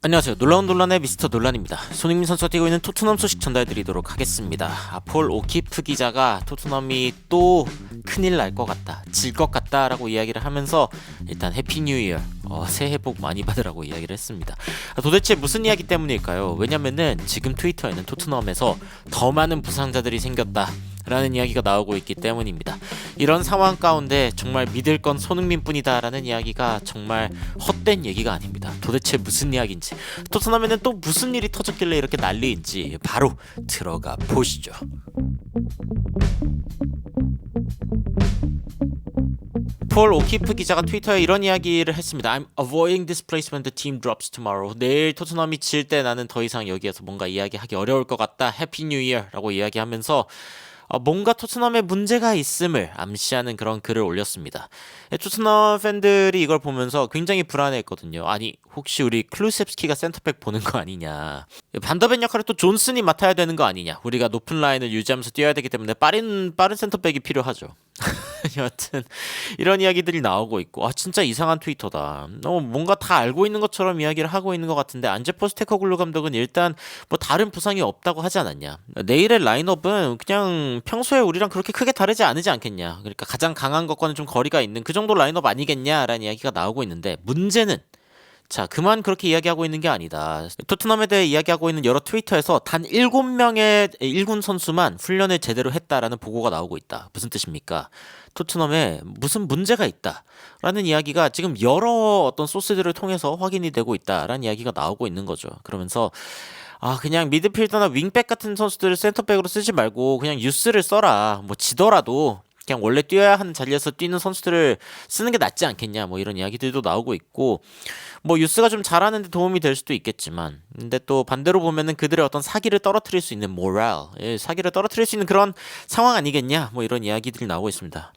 안녕하세요. 놀라운 논란의 미스터 논란입니다. 손흥민 선수가 뛰고 있는 토트넘 소식 전달드리도록 하겠습니다. 폴 오키프 기자가 토트넘이 또 큰일 날 것 같다, 질 것 같다 라고 이야기를 하면서 일단 해피 뉴 이어, 새해 복 많이 받으라고 이야기를 했습니다. 도대체 무슨 이야기 때문일까요? 왜냐면은 지금 트위터에는 토트넘에서 더 많은 부상자들이 생겼다 라는 이야기가 나오고 있기 때문입니다. 이런 상황 가운데 정말 믿을 건 손흥민 뿐이다 라는 이야기가 정말 헛된 얘기가 아닙니다. 도대체 무슨 이야기인지, 토트넘에는 또 무슨 일이 터졌길래 이렇게 난리인지 바로 들어가 보시죠. 폴 오키프 기자가 트위터에 이런 이야기를 했습니다. I'm avoiding this place when the team drops tomorrow. 내일 토트넘이 질 때 나는 더 이상 여기에서 뭔가 이야기하기 어려울 것 같다. 해피 뉴 이어 라고 이야기하면서 뭔가 토트넘에 문제가 있음을 암시하는 그런 글을 올렸습니다. 토트넘 팬들이 이걸 보면서 굉장히 불안해했거든요. 아니 혹시 우리 클루셉스키가 센터백 보는 거 아니냐, 반더벤 역할을 또 존슨이 맡아야 되는 거 아니냐, 우리가 높은 라인을 유지하면서 뛰어야 되기 때문에 빠른 센터백이 필요하죠. 여하튼 이런 이야기들이 나오고 있고, 진짜 이상한 트위터다. 뭔가 다 알고 있는 것처럼 이야기를 하고 있는 것 같은데, 안제 포스테코글루 감독은 일단 뭐 다른 부상이 없다고 하지 않았냐, 내일의 라인업은 그냥 평소에 우리랑 그렇게 크게 다르지 않지 않겠냐, 그러니까 가장 강한 것과는 좀 거리가 있는 그 정도 라인업 아니겠냐라는 이야기가 나오고 있는데, 문제는 그만 그렇게 이야기하고 있는 게 아니다. 토트넘에 대해 이야기하고 있는 여러 트위터에서 단 7명의 1군 선수만 훈련을 제대로 했다라는 보고가 나오고 있다. 무슨 뜻입니까? 토트넘에 무슨 문제가 있다라는 이야기가 지금 여러 어떤 소스들을 통해서 확인이 되고 있다라는 이야기가 나오고 있는 거죠. 그러면서 그냥 미드필더나 윙백 같은 선수들을 센터백으로 쓰지 말고 그냥 유스를 써라. 뭐 지더라도 그냥 원래 뛰어야 하는 자리에서 뛰는 선수들을 쓰는 게 낫지 않겠냐, 뭐 이런 이야기들도 나오고 있고, 뭐 유스가 좀 잘하는데 도움이 될 수도 있겠지만, 근데 또 반대로 보면은 그들의 어떤 사기를 떨어뜨릴 수 있는 모랄, 사기를 떨어뜨릴 수 있는 그런 상황 아니겠냐, 뭐 이런 이야기들이 나오고 있습니다.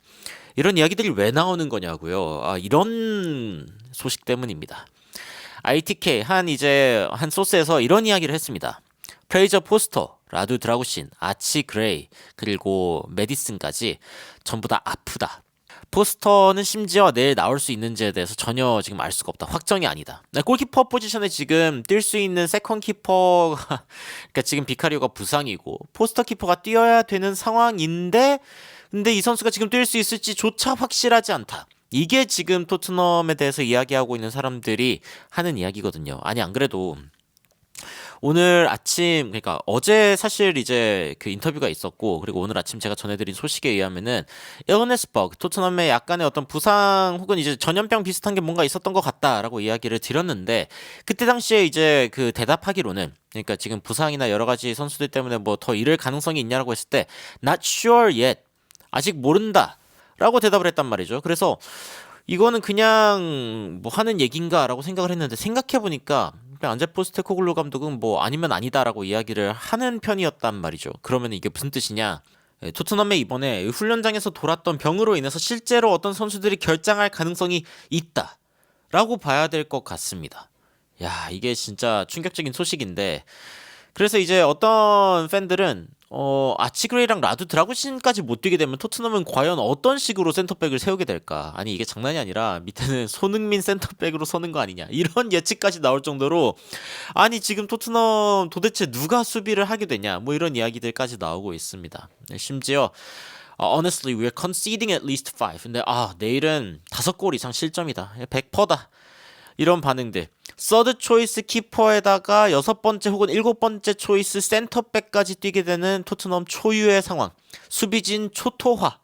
이런 이야기들이 왜 나오는 거냐고요? 이런 소식 때문입니다. ITK 한 소스에서 이런 이야기를 했습니다. 프레이저 포스터, 라두 드라구신, 아치 그레이, 그리고 메디슨까지 전부 다 아프다. 포스터는 심지어 내일 나올 수 있는지에 대해서 전혀 지금 알 수가 없다. 확정이 아니다. 골키퍼 포지션에 지금 뛸 수 있는 세컨 키퍼가 그러니까 지금 비카리오가 부상이고 포스터 키퍼가 뛰어야 되는 상황인데, 근데 이 선수가 지금 뛸 수 있을지조차 확실하지 않다. 이게 지금 토트넘에 대해서 이야기하고 있는 사람들이 하는 이야기거든요. 아니 안 그래도 오늘 아침, 그러니까 어제 사실 이제 그 인터뷰가 있었고, 그리고 오늘 아침 제가 전해드린 소식에 의하면은 일네스버그, 토트넘의 약간의 어떤 부상 혹은 이제 전염병 비슷한 게 뭔가 있었던 것 같다라고 이야기를 드렸는데, 그때 당시에 이제 그 대답하기로는, 그러니까 지금 부상이나 여러 가지 선수들 때문에 뭐 더 잃을 가능성이 있냐라고 했을 때 not sure yet, 아직 모른다 라고 대답을 했단 말이죠. 그래서 이거는 그냥 뭐 하는 얘기인가라고 생각을 했는데, 생각해보니까 안제 포스테코글루 감독은 뭐 아니면 아니다라고 이야기를 하는 편이었단 말이죠. 그러면 이게 무슨 뜻이냐? 토트넘에 이번에 훈련장에서 돌았던 병으로 인해서 실제로 어떤 선수들이 결장할 가능성이 있다라고 봐야 될 것 같습니다. 야, 이게 진짜 충격적인 소식인데, 그래서 이제 어떤 팬들은 아치그레이랑 라두 드라구신까지 못 뛰게 되면 토트넘은 과연 어떤 식으로 센터백을 세우게 될까? 아니 이게 장난이 아니라 밑에는 손흥민 센터백으로 서는 거 아니냐, 이런 예측까지 나올 정도로, 아니 지금 토트넘 도대체 누가 수비를 하게 되냐, 뭐 이런 이야기들까지 나오고 있습니다. 심지어 honestly we're conceding at least 5. 근데 내일은 5골 이상 실점이다, 100%다, 이런 반응들. 서드 초이스 키퍼에다가 6번째 혹은 7번째 초이스 센터백까지 뛰게 되는 토트넘 초유의 상황, 수비진 초토화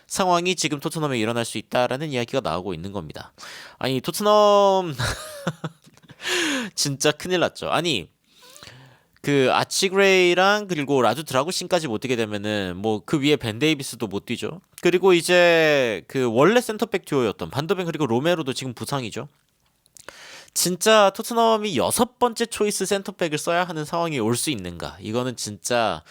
상황이 지금 토트넘에 일어날 수 있다라는 이야기가 나오고 있는 겁니다. 아니 토트넘 진짜 큰일 났죠. 아니 그 아치그레이랑 그리고 라두 드라구신까지 못 뛰게 되면은 뭐 그 위에 벤 데이비스도 못 뛰죠. 그리고 이제 그 원래 센터백 듀오였던 반더벤 그리고 로메로도 지금 부상이죠. 진짜 토트넘이 6번째 초이스 센터백을 써야 하는 상황이 올 수 있는가? 이거는 진짜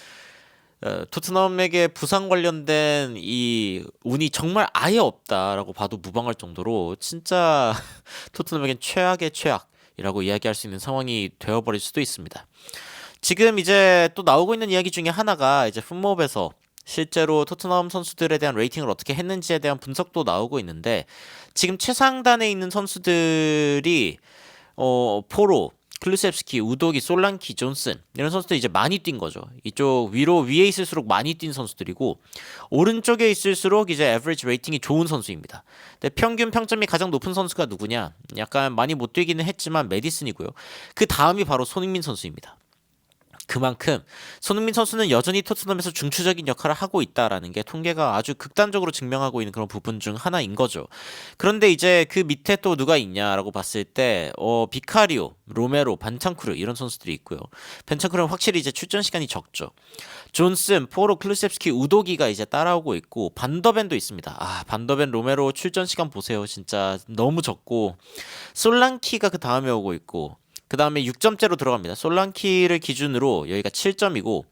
토트넘에게 부상 관련된 이 운이 정말 아예 없다라고 봐도 무방할 정도로 진짜 토트넘에겐 최악의 최악이라고 이야기할 수 있는 상황이 되어버릴 수도 있습니다. 지금 이제 또 나오고 있는 이야기 중에 하나가 이제 풋몹에서 실제로 토트넘 선수들에 대한 레이팅을 어떻게 했는지에 대한 분석도 나오고 있는데, 지금 최상단에 있는 선수들이 포로, 클루셉스키, 우도기, 솔랑키, 존슨 이런 선수들 이제 많이 뛴 거죠. 이쪽 위로 위에 있을수록 많이 뛴 선수들이고 오른쪽에 있을수록 이제 에버리지 레이팅이 좋은 선수입니다. 근데 평균 평점이 가장 높은 선수가 누구냐? 약간 많이 못 뛰기는 했지만 메디슨이고요. 그 다음이 바로 손흥민 선수입니다. 그만큼 손흥민 선수는 여전히 토트넘에서 중추적인 역할을 하고 있다라는 게 통계가 아주 극단적으로 증명하고 있는 그런 부분 중 하나인 거죠. 그런데 이제 그 밑에 또 누가 있냐라고 봤을 때 비카리오, 로메로, 반창쿠르 이런 선수들이 있고요. 반창쿠르는 확실히 이제 출전 시간이 적죠. 존슨, 포로, 클루셉스키, 우도기가 이제 따라오고 있고 반더벤도 있습니다. 반더벤, 로메로 출전 시간 보세요. 진짜 너무 적고 솔랑키가 그 다음에 오고 있고 그 다음에 6점째로 들어갑니다. 솔랑키를 기준으로 여기가 7점이고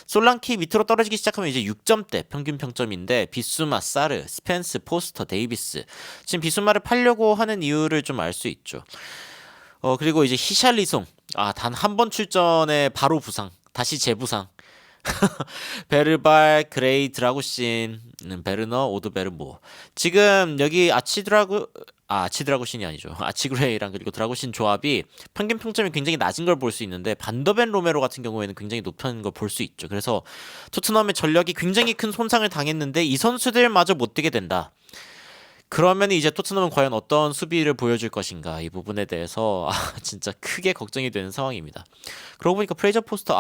솔랑키 밑으로 떨어지기 시작하면 이제 6점대 평균 평점인데 비수마, 사르, 스펜스, 포스터, 데이비스 지금 비수마를 팔려고 하는 이유를 좀 알 수 있죠. 그리고 이제 히샬리송 단 한 번 출전에 바로 부상 다시 재부상 베르발, 그레이, 드라구신, 베르너, 오드베르모 지금 여기 아치드라구신이 아니죠. 아치그레이랑 그리고 드라구신 조합이 평균 평점이 굉장히 낮은 걸 볼 수 있는데 반더벤 로메로 같은 경우에는 굉장히 높은 걸 볼 수 있죠. 그래서 토트넘의 전력이 굉장히 큰 손상을 당했는데 이 선수들마저 못 뛰게 된다. 그러면 이제 토트넘은 과연 어떤 수비를 보여줄 것인가 이 부분에 대해서 진짜 크게 걱정이 되는 상황입니다. 그러고 보니까 프레이저 포스터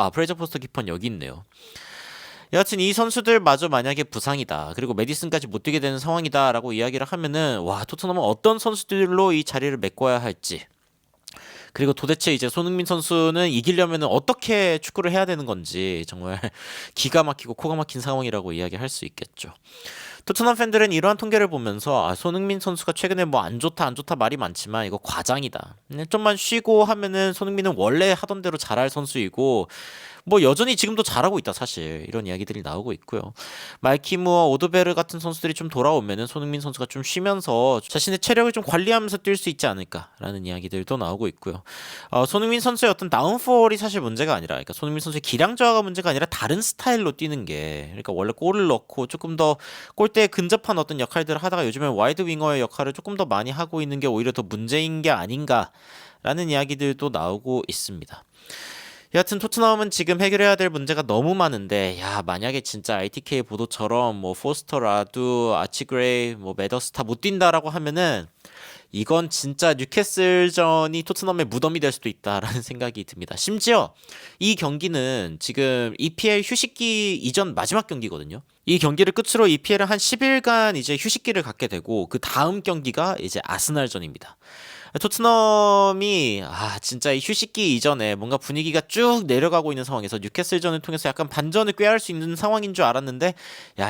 키퍼는 여기 있네요. 여하튼 이 선수들마저 만약에 부상이다 그리고 메디슨까지 못 뛰게 되는 상황이다라고 이야기를 하면은 토트넘은 어떤 선수들로 이 자리를 메꿔야 할지 그리고 도대체 이제 손흥민 선수는 이기려면 어떻게 축구를 해야 되는 건지 정말 기가 막히고 코가 막힌 상황이라고 이야기할 수 있겠죠. 토트넘 팬들은 이러한 통계를 보면서 손흥민 선수가 최근에 뭐 안 좋다 말이 많지만 이거 과장이다. 좀만 쉬고 하면은 손흥민은 원래 하던 대로 잘할 선수이고 뭐 여전히 지금도 잘하고 있다 사실 이런 이야기들이 나오고 있고요. 말키무어, 오드베르 같은 선수들이 좀 돌아오면은 손흥민 선수가 좀 쉬면서 자신의 체력을 좀 관리하면서 뛸 수 있지 않을까라는 이야기들도 나오고 있고요. 손흥민 선수의 어떤 다운폴이 사실 문제가 아니라 그러니까 손흥민 선수의 기량 저하가 문제가 아니라 다른 스타일로 뛰는 게 그러니까 원래 골을 넣고 조금 더 골대에 근접한 어떤 역할들을 하다가 요즘엔 와이드 윙어의 역할을 조금 더 많이 하고 있는 게 오히려 더 문제인 게 아닌가라는 이야기들도 나오고 있습니다. 여하튼 토트넘은 지금 해결해야 될 문제가 너무 많은데 만약에 진짜 ITK 보도처럼 뭐 포스터, 라두, 아치그레이, 뭐 메더스 다 못 뛴다라고 하면은 이건 진짜 뉴캐슬전이 토트넘의 무덤이 될 수도 있다라는 생각이 듭니다. 심지어 이 경기는 지금 EPL 휴식기 이전 마지막 경기거든요. 이 경기를 끝으로 EPL은 한 10일간 이제 휴식기를 갖게 되고 그 다음 경기가 이제 아스날전입니다. 토트넘이 진짜 이 휴식기 이전에 뭔가 분위기가 쭉 내려가고 있는 상황에서 뉴캐슬전을 통해서 약간 반전을 꾀할 수 있는 상황인 줄 알았는데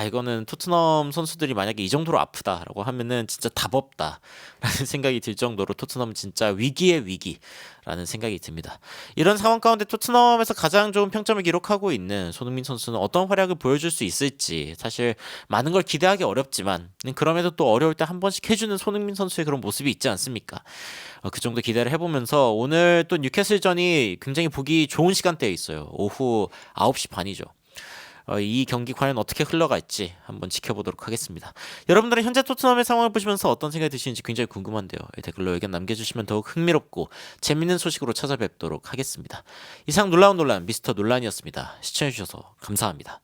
이거는 토트넘 선수들이 만약에 이 정도로 아프다라고 하면은 진짜 답 없다라는 생각이 들 정도로 토트넘은 진짜 위기의 위기라는 생각이 듭니다. 이런 상황 가운데 토트넘에서 가장 좋은 평점을 기록하고 있는 손흥민 선수는 어떤 활약을 보여줄 수 있을지 사실 많은 걸 기대하기 어렵지만 그럼에도 또 어려울 때 한 번씩 해주는 손흥민 선수의 그런 모습이 있지 않습니까? 그 정도 기대를 해보면서 오늘 또 뉴캐슬전이 굉장히 보기 좋은 시간대에 있어요. 오후 9시 반이죠. 이 경기 과연 어떻게 흘러갈지 한번 지켜보도록 하겠습니다. 여러분들은 현재 토트넘의 상황을 보시면서 어떤 생각이 드시는지 굉장히 궁금한데요. 댓글로 의견 남겨주시면 더욱 흥미롭고 재밌는 소식으로 찾아뵙도록 하겠습니다. 이상 놀라운 논란 미스터 논란이었습니다. 시청해주셔서 감사합니다.